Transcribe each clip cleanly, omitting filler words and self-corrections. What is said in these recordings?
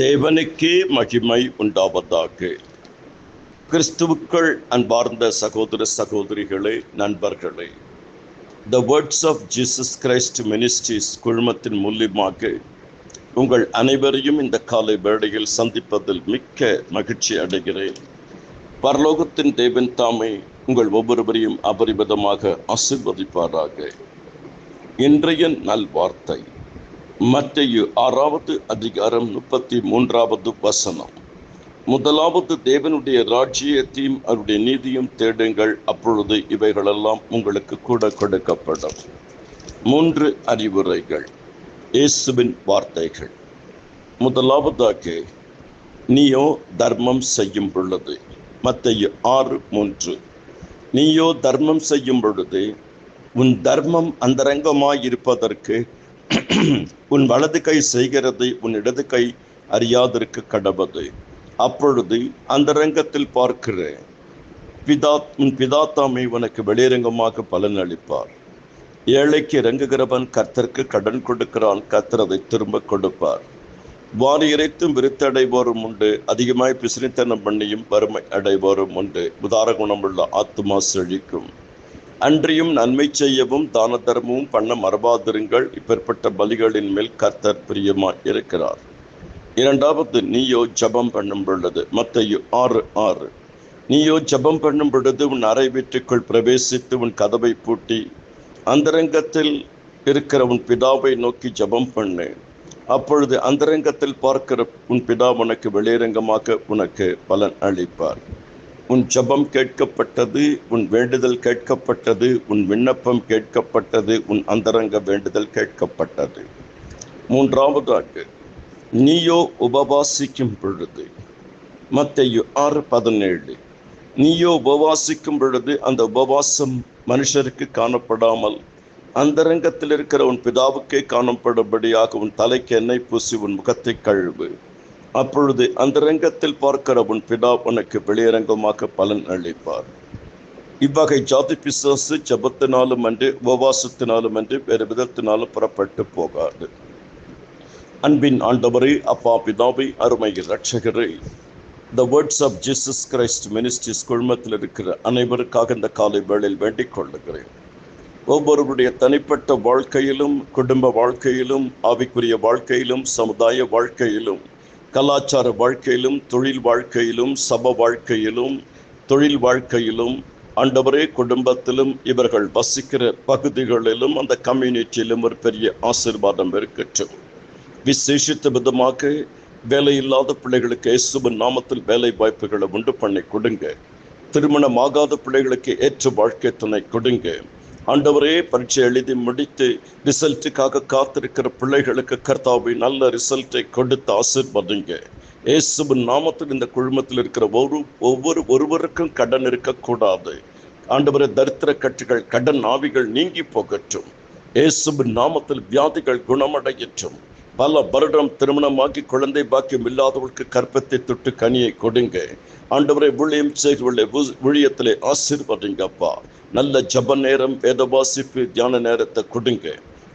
தேவனுக்கே மகிமை உண்டாவதாக. கிறிஸ்துவுக்குள் அன்பார்ந்த சகோதர சகோதரிகளே, நண்பர்களே, the words of Jesus Christ ministries குழுமத்தின் மூலியமாக உங்கள் அனைவரையும் இந்த காலை வேளையில் சந்திப்பதில் மிக்க மகிழ்ச்சி அடைகிறேன். பரலோகத்தின் தேவன் தாமே உங்கள் ஒவ்வொருவரையும் அபரிமிதமாக ஆசீர்வதிப்பாராக. இன்றைய நல்வார்த்தை மத்தேயு 6வது அதிகாரம் 33வது வசனம். முதலாவது தேவனுடைய ராஜ்யத்தையும் அவருடைய நீதியும் தேடுங்கள், அப்பொழுது இவைகளெல்லாம் உங்களுக்கு கூட கொடுக்கப்படும். 3 அறிவுரைகள், இயேசுவின் வார்த்தைகள். முதலாவதாக, நீயோ தர்மம் செய்யும் பொழுது. மத்தேயு 6:3. நீயோ தர்மம் செய்யும் பொழுது உன் தர்மம் அந்தரங்கமாயிருப்பதற்கு உன் வலது கை செய்கிறது உன் இடது கை அறியாதிருக்க கடவது. அப்பொழுது அந்தரங்கத்தில் பார்க்கிற உன் பிதா தாமே உனக்கு வெளியரங்கமாக பலன் அளிப்பார். ஏழைக்கு இறங்குகிறவன் கர்த்தருக்கு கடன் கொடுக்கிறான், கர்த்தர் அதை திரும்ப கொடுப்பார். வாரி இறைத்தும் விருத்தடைவோரும் உண்டு, அதிகமாய் பிசினித்தனம் பண்ணியும் வறுமை அடைவோரும் உண்டு. உதார குணமுள்ள ஆத்துமா செழிக்கும். அன்றியும் நன்மை செய்யவும் தான தர்மமும் பண்ண மறவாதிருங்கள், இப்பேற்பட்ட பலிகளின் மேல் கர்த்தர் பிரியமாய் இருக்கிறார். இரண்டாவது, நீயோ ஜபம் பண்ணும் பொழுது. மத்தேயு 6:6. நீயோ ஜபம் பண்ணும் பொழுது உன் அறை வீட்டுக்குள் பிரவேசித்து உன் கதவை பூட்டி அந்தரங்கத்தில் இருக்கிற உன் பிதாவை நோக்கி ஜபம் பண்ணு. அப்பொழுது அந்தரங்கத்தில் பார்க்கிற உன் பிதா உனக்கு வெளியரங்கமாக உனக்கு பலன் அளிப்பார். உன் ஜபம் கேட்கப்பட்டது, உன் வேண்டுதல் கேட்கப்பட்டது, உன் விண்ணப்பம் கேட்கப்பட்டது, உன் அந்தரங்க வேண்டுதல் கேட்கப்பட்டது. மூன்றாவதாக, நீயோ உபவாசிக்கும் பொழுது. மத்தேயு 6:17. நீயோ உபவாசிக்கும் பொழுது அந்த உபவாசம் மனுஷருக்கு காணப்படாமல் அந்தரங்கத்தில் இருக்கிற உன் பிதாவுக்கே காணப்படும்படியாக உன் தலைக்கு எண்ணெய் பூசி உன் முகத்தை கழுவு. அப்பொழுது அந்தரங்கத்தில் பார்க்கிற உன் பிதா உனக்கு வெளியரங்கமாக பலன் அளிப்பார். இவ்வகை ஜாதி பிசாசு ஜபத்தினாலும் அன்று உபவாசத்தினாலும் அன்று வேறு விதத்தினாலும் புறப்பட்டு போகாது. அன்பின் ஆண்டவரே, அப்பா பிதாவை, அருமை இரட்சகரே, the words of Jesus Christ ministries குழுமத்தில் இருக்கிற அனைவருக்காக இந்த காலை வேளையில் வேண்டிக் கொள்ளுகிறேன். ஒவ்வொருவருடைய தனிப்பட்ட வாழ்க்கையிலும், குடும்ப வாழ்க்கையிலும், ஆவிக்குரிய வாழ்க்கையிலும், சமுதாய வாழ்க்கையிலும், கலாச்சார வாழ்க்கையிலும், தொழில் வாழ்க்கையிலும், சப வாழ்க்கையிலும், தொழில் வாழ்க்கையிலும், ஆண்டவரே குடும்பத்திலும், இவர்கள் வசிக்கிற பகுதிகளிலும், அந்த கம்யூனிட்டியிலும் ஒரு பெரிய ஆசீர்வாதம் இருக்கட்டும். விசேஷித்த விதமாக வேலையில்லாத பிள்ளைகளுக்கு இயேசுவின் நாமத்தில் வேலை வாய்ப்புகளை உண்டு பண்ணி கொடுங்க. திருமணமாகாத பிள்ளைகளுக்கு ஏற்ற வாழ்க்கை துணை கொடுங்க. ஆண்டவரே, பரீட்சை எழுதி முடித்து ரிசல்ட்டுக்காக காத்திருக்கிற பிள்ளைகளுக்கு கர்த்தாவை நல்ல ரிசல்ட்டை கொடுத்து ஆசீர்வதிங்க. இயேசுவின் நாமத்தில் இந்த குழுமத்தில் இருக்கிற ஒருவருக்கும் கடன் இருக்கக்கூடாது. ஆண்டவரே, தரித்திர கட்டுகள், கடன் ஆவிகள் நீங்கி போகட்டும். இயேசுவின் நாமத்தில் வியாதிகள் குணமடையற்றும். பல வருடம் திருமணமாகி குழந்தை பாக்கியம் இல்லாதவர்களுக்கு கற்பத்தை தொட்டு கனியை கொடுங்க. ஆண்டவரை, ஊழியம் செய்துள்ள ஊழியத்திலே ஆசீர்வதிங்கப்பா. நல்ல ஜப நேரம், வேத வாசிப்பு, தியான நேரத்தை கொடுங்க.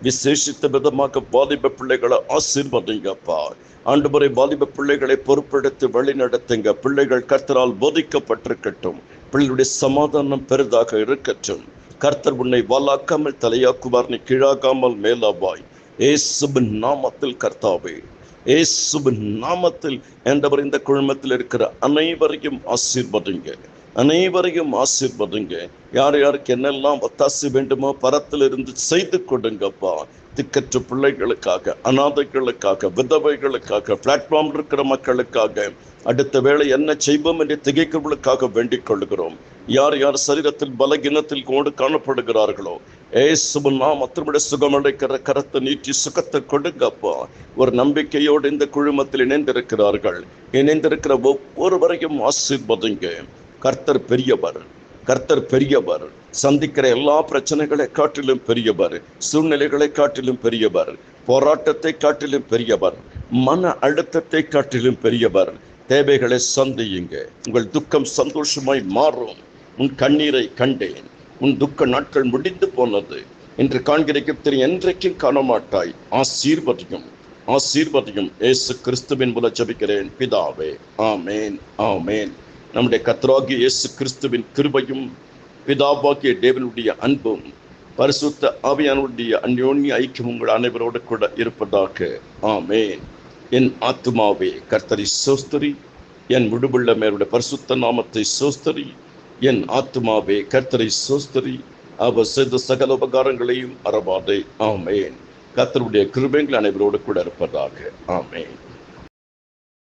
விசேஷித்த விதமாக வாலிப பிள்ளைகளை ஆசீர்வதிங்கப்பா. ஆண்டவரை, வாலிப பிள்ளைகளை பொறுப்பெடுத்து வழி நடத்துங்க. பிள்ளைகள் கர்த்தரால் போதிக்கப்பட்டிருக்கட்டும். பிள்ளைகளுடைய சமாதானம் பெரிதாக இருக்கட்டும். கர்த்தர் உன்னை வாலாக்காமல் தலையாக்குவார், நீ கீழாகாமல் மேலாவாய். இயேசுவின் நாமத்தில் கர்த்தாவே, இயேசுவின் நாமத்தில் ஆண்டவர் இந்த குழுமத்தில் இருக்கிற அனைவரையும் ஆசீர்வதிங்க. அனைவரையும் ஆசீர்வதிங்க. யார் யாருக்கு என்னெல்லாம் ஒத்தாசை வேண்டுமோ பரத்திலிருந்து செய்து கொடுங்கப்பா. திக்கற்ற பிள்ளைகளுக்காக, அநாதைகளுக்காக, விதவைகளுக்காக, பிளாட்ஃபார்ம் இருக்கிற மக்களுக்காக, அடுத்த வேளை என்ன செய்வோம் என்று திகைக்கிறவர்களுக்காக வேண்டிக் கொள்கிறோம். யார் யார் சரீரத்தில் பலகீனத்தில் கொண்டு காணப்படுகிறார்களோ, இயேசுவின் நாமத்திலே சுகமடைக்கிற கரத்தை நீட்டி சுகத்தை கொடுங்கப்பா. ஒரு நம்பிக்கையோடு இந்த குழுமத்தில் இணைந்திருக்கிறார்கள். இணைந்திருக்கிற ஒவ்வொருவரையும் ஆசீர்வதிங்க. கர்த்தர் பெரியவர், கர்த்தர் பெரியவர். சந்திக்கிற எல்லா பிரச்சனைகளை காட்டிலும் பெரியவர், சூழ்நிலைகளை காட்டிலும் பெரியவர், போராட்டத்தை காட்டிலும் பெரியவர், மன அழுத்தத்தை காட்டிலும் பெரியவர். தேவைகளை சந்தியுங்க. உங்கள் துக்கம் சந்தோஷமாய் மாறும். உன் கண்ணீரை கண்டேன், உன் துக்க நாட்கள் முடிந்து போனது. இன்று காண்கிற எகிப்தியரை என்றைக்கும் காண மாட்டாய். ஆசீர்வதியும். ஆசீர்வதியும். இயேசு கிறிஸ்துவின் மூலம் ஜெபிக்கிறேன் பிதாவே, ஆமேன், ஆமேன். நம்முடைய கர்த்தராகிய இயேசு கிறிஸ்துவின் கிருபையும் பிதாவாகிய தேவனுடைய அன்பும் பரிசுத்த ஆவியானவருடைய அந்யோன்ய ஐக்கியம் உங்கள் அனைவரோடு கூட இருப்பதாக, ஆமேன். என் ஆத்துமாவே கர்த்தரை சோஸ்தரி, என் விடுபுள்ள மேலுடைய பரிசுத்த நாமத்தை சோஸ்தரி. என் ஆத்துமாவே கர்த்தரை சோஸ்தரி, அவர் செய்த சகல உபகாரங்களையும் மறவாதே, ஆமேன். கர்த்தருடைய கிருபைகள் அனைவரோடு கூட இருப்பதாக, ஆமேன்.